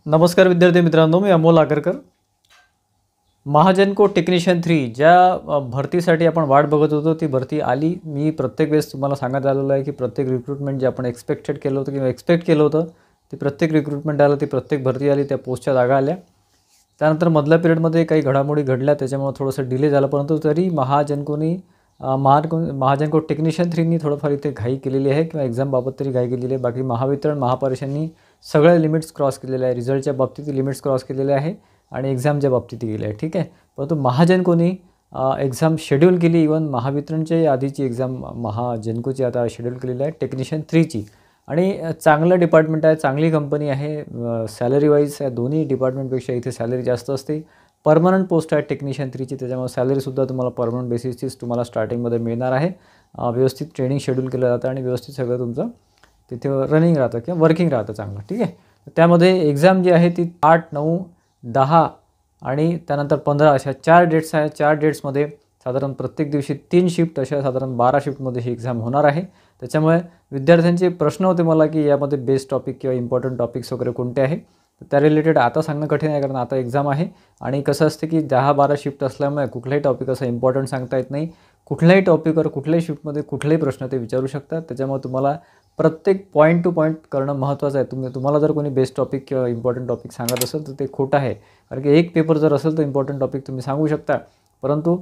नमस्कार विद्यार्थी मित्रांनो, मी अमोल आगरकर. महाजनको टेक्निशियन 3 ज्या भरतीसाठी आपण वाट बघत होतो ती भरती आली. मी प्रत्येक वेळेस तुम्हाला सांगत आलेलो आहे की प्रत्येक रिक्रूटमेंट जे आपण एक्सपेक्ट केलं होतं ती प्रत्येक रिक्रूटमेंट आलं, ती प्रत्येक भरती आली, त्या पोस्टच्या जागा आल्या. त्यानंतर मधल्या पिरियडमध्ये काही घडामोडी घडल्या, त्याच्यामुळे थोडंसं डिले झालं, परंतु तरी महाजनको टेक्निशियन 3नी थोडंफार इथे घाई केलेली आहे किंवा एक्झामबाबत तरी घाई केलेली आहे. बाकी महावितरण महापरीक्षांनी सगळ्या लिमिट्स क्रॉस केलेले आहे. रिझल्टच्या बाबतीत लिमिट्स क्रॉस केलेले आहे आणि एक्झामच्या बाबतीत गेले आहे. ठीक आहे, परंतु महाजनकोनी एक्झाम शेड्यूल केली. इवन महावितरणच्या आधीची एक्झाम महाजनकोची आता शेड्यूल केलेली आहे, टेक्निशियन 3ची. आणि चांगलं डिपार्टमेंट आहे, चांगली कंपनी आहे. सॅलरी वाईज या दोन्ही डिपार्टमेंटपेक्षा इथे सॅलरी जास्त असते. परमनंट पोस्ट आहे टेक्निशियन 3ची, त्याच्यामुळे सॅलरीसुद्धा तुम्हाला परमनंट बेसिसचीच तुम्हाला स्टार्टिंगमध्ये मिळणार आहे. व्यवस्थित ट्रेनिंग शेड्यूल केलं जातं आणि व्यवस्थित सगळं तुमचं तिथे रनिंग राहतं किंवा वर्किंग राहतं चांगलं. ठीक आहे, त्यामध्ये एक्झाम जी आहे ती 8, 9, 10 आणि त्यानंतर 15 अशा 4 डेट्स आहे. 4 डेट्समध्ये साधारण प्रत्येक दिवशी 3 शिफ्ट, अशा साधारण 12 शिफ्टमध्ये ही एक्झाम होणार आहे. त्याच्यामुळे विद्यार्थ्यांचे प्रश्न होते मला की यामध्ये बेस्ट टॉपिक किंवा इम्पॉर्टंट टॉपिक्स वगैरे कोणते आहे, तर त्या रिलेटेड आता सांगणं कठीण आहे, कारण आता एक्झाम आहे. आणि कसं असतं की 10-12 शिफ्ट असल्यामुळे कुठलाही टॉपिक असं इम्पॉर्टंट सांगता येत नाही. कुठल्याही टॉपिकवर कुठल्याही शिफ्टमध्ये कुठलेही प्रश्न ते विचारू शकतात. त्याच्यामुळे तुम्हाला प्रत्येक पॉईंट टू पॉईंट करणं महत्त्वाचं आहे. तुम्हाला जर कोणी बेस्ट टॉपिक किंवा इम्पॉर्टंट टॉपिक सांगत असेल तर ते खोटं आहे, कारण की एक पेपर जर असेल तर इम्पॉर्टंट टॉपिक तुम्ही सांगू शकता, परंतु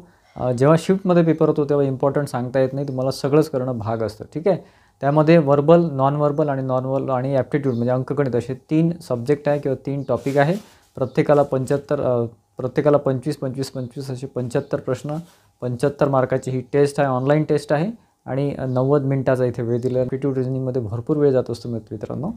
जेव्हा शिफ्टमध्ये पेपर होतो तेव्हा इम्पॉर्टंट सांगता येत नाही, तुम्हाला सगळंच करणं भाग असतं. ठीक आहे, त्यामध्ये व्हर्बल, नॉन व्हर्बल आणि ॲप्टिट्यूड म्हणजे अंकगणित असे 3 सब्जेक्ट आहे किंवा 3 टॉपिक आहे. प्रत्येकाला 25-25-25 असे 75 प्रश्न, 75 मार्काची ही टेस्ट आहे, ऑनलाईन टेस्ट आहे आणि 90 मिनिटाचा इथे वेळ दिला. ॲप्टिट्यूड रिजनिंगमध्ये भरपूर वेळ जात असतो मित्रांनो.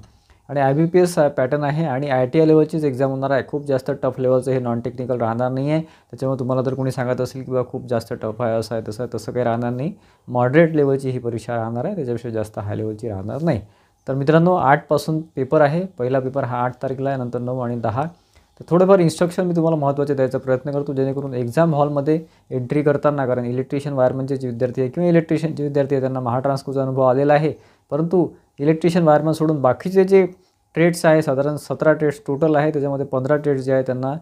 आणि IBPS पॅटर्न आहे आणि ITI लेवलचीच एक्झाम होणार आहे. खूप जास्त टफ लेवलचं हे नॉन टेक्निकल राहणार नाही आहे. त्याच्यामुळे तुम्हाला जर कोणी सांगत असेल की खूप जास्त टफ आहे, असं आहे तसं काही राहणार नाही. मॉडरेट लेवलची ही परीक्षा राहणार आहे, त्याच्यापेक्षा जास्त हाय लेवलची राहणार नाही. तर मित्रांनो, 8 पासून पेपर आहे. पहिला पेपर हा 8 तारखेला आहे, नंतर 9 आणि 10. तर थोडंफार इन्स्ट्रक्शन मी तुम्हाला महत्त्वाचे द्यायचा प्रयत्न करतो, जेणेकरून एक्झाम हॉलमध्ये एंट्री करताना, कारण इलेक्ट्रिशियन वायरमनचे जे विद्यार्थी आहे किंवा इलेक्ट्रिशियनचे विद्यार्थी आहे त्यांना महाट्रान्सकोचा अनुभव आलेला आहे, परंतु इलेक्ट्रिशियन वायरमन सोडून बाकीचे जे ट्रेड्स आहे, साधारण 17 ट्रेड्स टोटल आहे, त्याच्यामध्ये 15 ट्रेड्स जे आहे त्यांना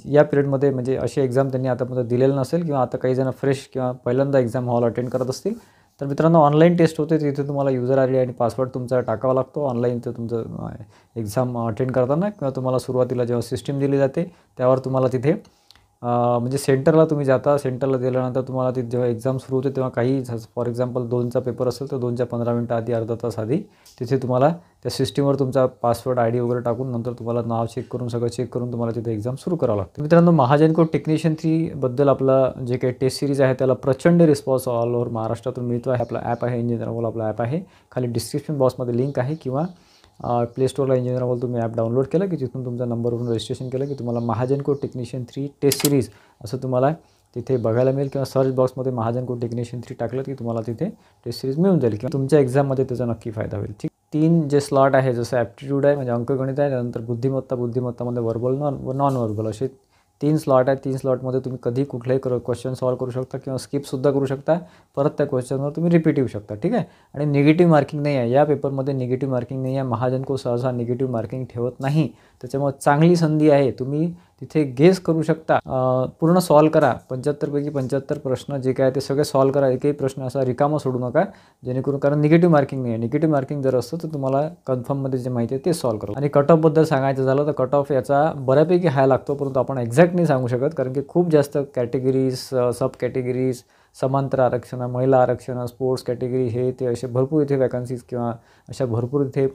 या पिरियडमध्ये म्हणजे अशी एक्झाम त्यांनी आतापर्यंत दिलेलं नसेल किंवा आता काही जण फ्रेश किंवा पहिल्यांदा एक्झाम हॉल अटेंड करत असतील. तर मित्रांनो, ऑनलाईन टेस्ट होते, तिथे तुम्हाला युजर ID आणि पासवर्ड तुमचा टाकावा लागतो ऑनलाईन. तर तुमचं एक्झाम अटेंड करताना किंवा तुम्हाला सुरुवातीला जेव्हा सिस्टीम दिली जाते त्यावर तुम्हाला तिथे म्हणजे सेंटरला तुम्ही जाता. सेंटरला गेल्यानंतर तुम्हाला तिथे जेव्हा एक्झाम सुरू होते तेव्हा काही, फॉर एक्झाम्पल 2चा पेपर असेल तर 2च्या 15 मिनटं आधी, अर्धा तास आधी तिथे तुम्हाला त्या सिस्टीमवर तुमचा पासवर्ड ID वगैरे टाकून नंतर तुम्हाला नाव चेक करून सगळं चेक करून तुम्हाला तिथे एक्झाम सुरू करावं लागतं. मित्रांनो, महाजनको टेक्निशियन 3बद्दल आपलं जे काही टेस्ट सिरीज आहे त्याला प्रचंड रिस्पॉन्स ऑल ओव्हर महाराष्ट्रातून मिळतो आहे. आपला ॲप आहे, इंजिनियर अमोल आपला ॲप आहे. खाली डिस्क्रिप्शन बॉक्समध्ये लिंक आहे किंवा प्ले स्टोरला इंजिनियर अमोल तुम्ही ॲप डाउनलोड केलं की तिथून तुमच्या नंबरवरून रजिस्ट्रेशन केलं की तुम्हाला महाजनको टेक्निशियन 3 टेस्ट सिरीज असं तुम्हाला तिथे बघायला मिळेल, किंवा सर्च बॉक्समध्ये महाजनको टेक्निशियन 3 टाकलं की तुम्हाला तिथे टेस्ट सिरीज मिळून जाईल किंवा तुमच्या एक्झाममध्ये त्याचा नक्की फायदा होईल. ठीक, 3 जे स्लॉट आहे, जसं ॲप्टिट्यूड आहे म्हणजे अंकगणित आहे, त्यानंतर बुद्धिमत्तामध्ये व्हर्बल, नॉन व्हर्बल असे 3 स्लॉट आहेत. 3 स्लॉटमध्ये तुम्ही कधी कुठलाही क्वेश्चन सॉल्व करू शकता किंवा स्किपसुद्धा करू शकता. परत त्या क्वेश्चनवर तुम्ही रिपीट येऊ शकता. ठीक आहे, आणि निगेटिव्ह मार्किंग नाही आहे या पेपरमध्ये, निगेटिव्ह मार्किंग नाही आहे. महाजनको सहसा निगेटिव्ह मार्किंग ठेवत नाही, त्याच्यामुळे चांगली संधी आहे. तुम्ही तिथे गेस करू शकता, पूर्ण सॉल्व करा. 75 पैकी 75 प्रश्न जे काय ते सगळे सॉल्व करा. एकही प्रश्न असा रिकामा सोडू नका, जेणेकरून, कारण निगेटिव्ह मार्किंग नाही आहे. निगेटिव्ह मार्किंग जर असतं तर तुम्हाला कन्फर्ममध्ये जे माहिती आहे ते सॉल्व करा. आणि कट ऑफबद्दल सांगायचं झालं तर कट ऑफ याचा बऱ्यापैकी हाय लागतो, परंतु आपण एक्झॅक्ट नाही सांगू शकत, कारण की खूप जास्त कॅटेगरीज, सब कॅटेगरीज, समांतर आरक्षण, महिला आरक्षण, स्पोर्ट्स कॅटेगरी, हे ते असे भरपूर इथे वॅकन्सीज किंवा अशा भरपूर इथे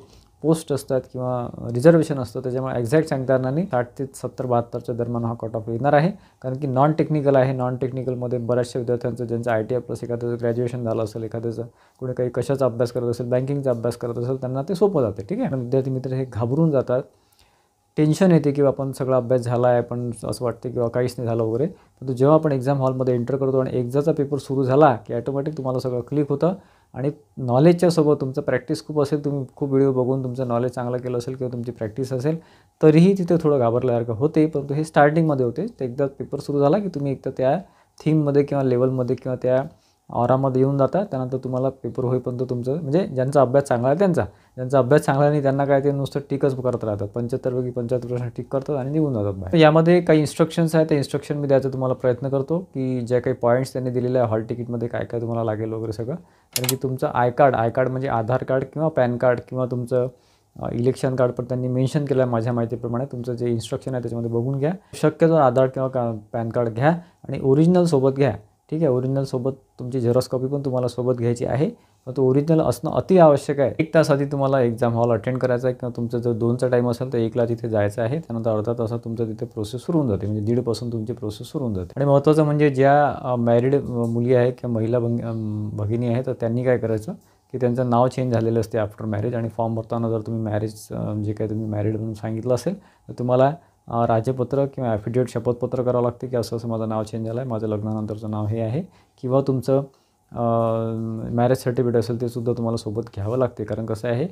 पोस्ट असतात किंवा रिझर्वेशन असतं. त्याच्यामुळे एक्झॅक्ट सांगता येणार नाही. 60 ते 70-72च्या दरम्यान हा कट ऑफ येणार आहे, कारण की नॉन टेक्निकल आहे. नॉन टेक्निकलमध्ये बऱ्याचशा विद्यार्थ्यांचं ज्यांचं ITI प्लस एखाद्याचं ग्रॅज्युएशन झालं असेल, एखाद्याचं कोणी काही कशाचा अभ्यास करत असेल, बँकिंगचा अभ्यास करत असेल, त्यांना ते सोपं जाते. ठीक आहे, विद्यार्थी मित्र हे घाबरून जातात, टेन्शन येते की आपण सगळा अभ्यास झाला आहे पण असं वाटते किंवा काहीच नाही झालं वगैरे. परंतु जेव्हा आपण एक्झाम हॉलमध्ये एंटर करतो आणि एकदाचा पेपर सुरू झाला की ॲटोमॅटिक तुम्हाला सगळं क्लिक होतं आणि नॉलेजच्या सोबत तुमचं प्रॅक्टिस खूप असेल, तुम्ही खूप व्हिडिओ बघून तुमचं नॉलेज चांगलं केलं असेल किंवा तुमची प्रॅक्टिस असेल, तरीही तिथे थोडं घाबरल्यासारखं होते. परंतु हे स्टार्टिंगमध्ये होते. ते एकदा पेपर सुरू झाला की तुम्ही एकदा त्या थीममध्ये किंवा लेवलमध्ये किंवा त्या ऑरामध्ये येऊन जाता. त्यानंतर तुम्हाला पेपर होईपर्यंत तुमचं म्हणजे ज्यांचा अभ्यास चांगला आहे त्यांचा, ज्यांचा अभ्यास चांगला नाही त्यांना काय ते नुसतं टिकच करत राहतात. 75 पैकी 75 प्रश्न टिक करतात आणि निघून जातात बाहेर. यामध्ये काही इन्स्ट्रक्शन्स आहेत, त्या इन्स्ट्रक्शन मी द्यायचा तुम्हाला प्रयत्न करतो की ज्या काही पॉईंट्स त्यांनी दिलेले आहे हॉल तिकीटमध्ये काय काय तुम्हाला लागेल वगैरे सगळं. कारण की तुमचं आय कार्ड म्हणजे आधार कार्ड किंवा पॅन कार्ड किंवा तुमचं इलेक्शन कार्ड पण त्यांनी मेन्शन केलं आहे माझ्या माहितीप्रमाणे. तुमचं जे इन्स्ट्रक्शन आहे त्याच्यामध्ये बघून घ्या. शक्यतो आधार किंवा पॅन कार्ड घ्या आणि ओरिजिनल सोबत घ्या. ठीक आहे, ओरिजिनल सोबत तुमची झेरॉक्स कॉपी पण तुम्हाला सोबत घ्यायची आहे. पण तो ओरिजिनल असणं अति आवश्यक आहे. 1 तास आधी तुम्हाला एक्झाम हॉल अटेंड करायचा आहे किंवा तुमचं जर 2चा टाईम असेल तर 1ला तिथे जायचं आहे. त्यानंतर अर्धा तासात तुमचं तिथे प्रोसेस सुरू होऊन जाते, म्हणजे 1:30 तुमची प्रोसेस सुरू होऊन जाते. आणि महत्त्वाचं म्हणजे ज्या मॅरिड मुली आहेत किंवा महिला भगिनी आहेत तर त्यांनी काय करायचं की त्यांचं नाव चेंज झालेलं असते आफ्टर मॅरेज. आणि फॉर्म भरताना जर तुम्ही मॅरेज जे काही तुम्ही मॅरिड म्हणून सांगितलं असेल तर तुम्हाला राजपत्र किंवा ॲफिडेविट शपथपत्र करावं लागते की असं असं माझं नाव चेंज झालं आहे, माझं लग्नानंतरचं नाव हे आहे. किंवा तुमचं मॅरेज सर्टिफिकेट असेल ते सुद्धा तुम्हाला सोबत घ्यावं लागते. कारण कसं आहे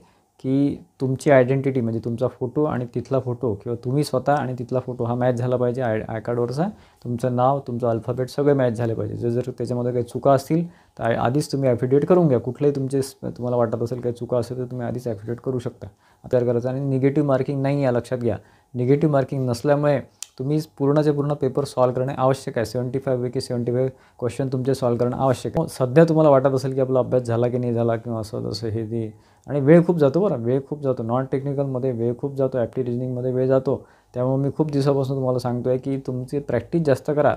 की तुमची आयडेंटिटी म्हणजे तुमचा फोटो आणि तिथला फोटो किंवा तुम्ही स्वतः आणि तिथला फोटो हा मॅच झाला पाहिजे. आय कार्डवरचा तुमचं नाव, तुमचं अल्फाबेट सगळे मॅच झाले पाहिजे. जर त्याच्यामध्ये काही चुका असतील तर आधीच तुम्ही ॲफिडेविट करून घ्या. कुठलेही तुमचे तुम्हाला वाटत असेल काही चुका असेल तर तुम्ही आधीच ॲफिडेविट करू शकता तयार करायचं. आणि निगेटिव्ह मार्किंग नाही आहे लक्षात घ्या. निगेटिव्ह मार्किंग नसल्यामुळे तुम्ही पूर्णचे पूर्ण पेपर सॉल्व करणे आवश्यक आहे. 75 पैकी 75 क्वेश्चन तुमचे सॉल्व करणं आवश्यक आहे. सध्या तुम्हाला वाटत असेल की आपला अभ्यास झाला की नाही झाला किंवा असं तसं हे ते, आणि वेळ खूप जातो बरं, वेळ खूप जातो. नॉन टेक्निकलमध्ये वेळ खूप जातो, ॲप्टी रिजनिंगमध्ये वेळ जातो. त्यामुळे मी खूप दिवसापासून तुम्हाला सांगतो आहे की तुमची प्रॅक्टिस जास्त करा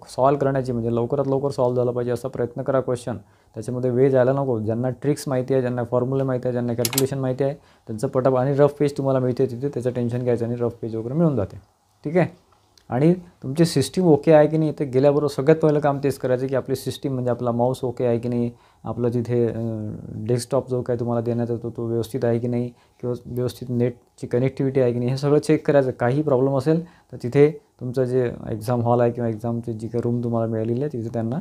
सॉल्व करण्याची, म्हणजे लवकरात लवकर सॉल्व झाला पाहिजे असा प्रयत्न करा क्वेश्चन. त्याच्यामध्ये वेळ जायला नको. ज्यांना ट्रिक्स माहिती आहे, ज्यांना फॉर्म्युला माहिती आहे, ज्यांना कॅल्क्युलेशन माहिती आहे त्यांचं पटप आणि रफ पेज तुम्हाला मिळते तिथे, त्याचं टेन्शन घ्यायचं आणि रफ पेज वगैरे मिळून जाते. ठीक आहे. आणि तुमची सिस्टीम ओके आहे की नाही ते गेल्याबरोबर सगळ्यात पहिलं काम तेच करायचं की आपली सिस्टीम म्हणजे आपला माऊस ओके आहे की नाही, आपलं तिथे डेस्कटॉप जो काय तुम्हाला देण्यात येतो तो व्यवस्थित आहे की नाही, किंवा व्यवस्थित नेटची कनेक्टिव्हिटी आहे की नाही, हे सगळं चेक करायचं. काही प्रॉब्लेम असेल तर तिथे तुमचं जे एक्झाम हॉल आहे किंवा एक्झामची जी काही रूम तुम्हाला मिळालेली आहे तिथे त्यांना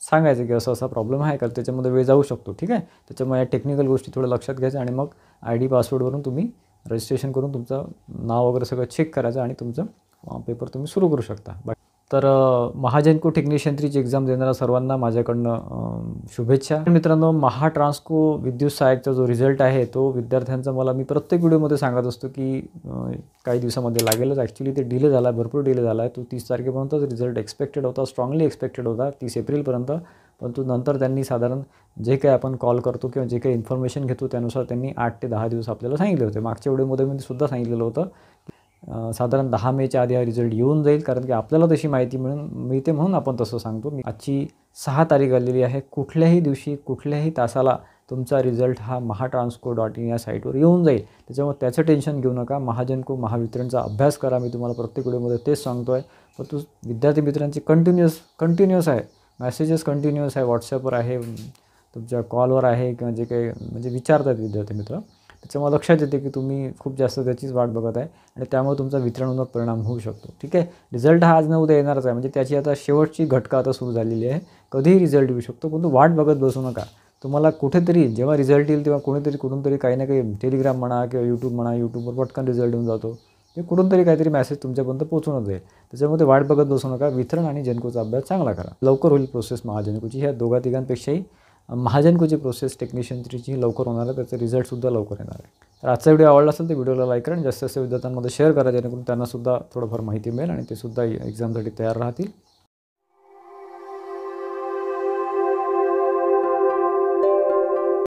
सांगायचं की असा असा प्रॉब्लेम आहे, कारण त्याच्यामध्ये वेळ जाऊ शकतो. ठीक आहे. त्याच्यामुळे या टेक्निकल गोष्टी थोडं लक्षात घ्यायच्या आणि मग ID पासवर्डवरून तुम्ही रजिस्ट्रेशन करून तुमचं नाव वगैरे सगळं चेक करायचं आणि तुमचं पेपर तुम्ही सुरू करू शकता. तर महाजनको टेक्निशियन 3ची एक्झाम देणाऱ्या सर्वांना माझ्याकडनं शुभेच्छा. मित्रांनो, महाट्रान्सको विद्युत सहाय्यकचा जो रिझल्ट आहे तो विद्यार्थ्यांचा मला मी प्रत्येक व्हिडिओमध्ये सांगत असतो की काही दिवसामध्ये लागेलच. ॲक्च्युली ते डिले झाला आहे, भरपूर डिले झाला आहे. तो 30 तारखेपर्यंतच रिझल्ट एक्सपेक्टेड होता, स्ट्रॉंगली एक्सपेक्टेड होता 30 एप्रिलपर्यंत. परंतु नंतर त्यांनी साधारण जे काही आपण कॉल करतो किंवा जे काही इन्फॉर्मेशन घेतो त्यानुसार त्यांनी 8 ते 10 दिवस आपल्याला सांगितले होते. मागच्या व्हिडिओमध्ये मी सुद्धा सांगितलेलं होतं साधारण 10 मेच्या आधी हा रिझल्ट येऊन जाईल, कारण की आपल्याला तशी माहिती मिळते म्हणून आपण तसं सांगतो. आजची 6 तारीख आलेली आहे. कुठल्याही दिवशी कुठल्याही तासाला तुमचा रिझल्ट हा महाट्रान्सको.in या साईटवर येऊन जाईल. त्याच्यामुळे त्याचं टेन्शन घेऊ नका. महाजनको महावितरणचा अभ्यास करा. मी तुम्हाला प्रत्येक व्हिडिओमध्ये तेच सांगतो आहे. परंतु विद्यार्थी मित्रांची कंटिन्युअस आहे, मेसेजेस कंटिन्युअस आहे, व्हॉट्सॲपवर आहे, तुमच्या कॉलवर आहे किंवा जे काही म्हणजे विचारतात विद्यार्थी मित्र. त्याच्यामुळे लक्षात येते की तुम्ही खूप जास्त त्याचीच वाट बघत आहे आणि त्यामुळे तुमचा वितरणावर परिणाम होऊ शकतो. ठीक आहे. रिझल्ट हा आज न उद्या येणारच आहे, म्हणजे त्याची आता शेवटची घटका आता सुरू झालेली आहे. कधीही रिझल्ट येऊ शकतो, पण वाट बघत बसू नका. तुम्हाला कुठेतरी जेव्हा रिझल्ट येईल तेव्हा कुठून तरी काही ना काही टेलिग्राम म्हणा किंवा यूट्यूब म्हणा, यूट्यूबवर पटकन रिझल्ट येऊन जातो. ते कुठून तरी काहीतरी मेसेज तुमच्यापर्यंत पोहोचूनच जाईल. त्याच्यामध्ये वाट बघत बसू नका. वितरण आणि जनकोचा अभ्यास चांगला करा. लवकर होईल प्रोसेस महाजनकोची. ह्या दोघा तिघांपेक्षाही महाजनकोची प्रोसेस टेक्निशियन 3ची लवकर होणार आहे, त्याचं रिझल्टसुद्धा लवकर येणार आहे. तर आजचा व्हिडिओ आवडला असेल तर व्हिडिओला लाईक करा आणि जास्तीत जास्त विद्यार्थ्यांमध्ये शेअर करा, जेणेकरून त्यांनासुद्धा थोडंफार माहिती मिळेल आणि ते सुद्धा एक्झामसाठी तयार राहतील.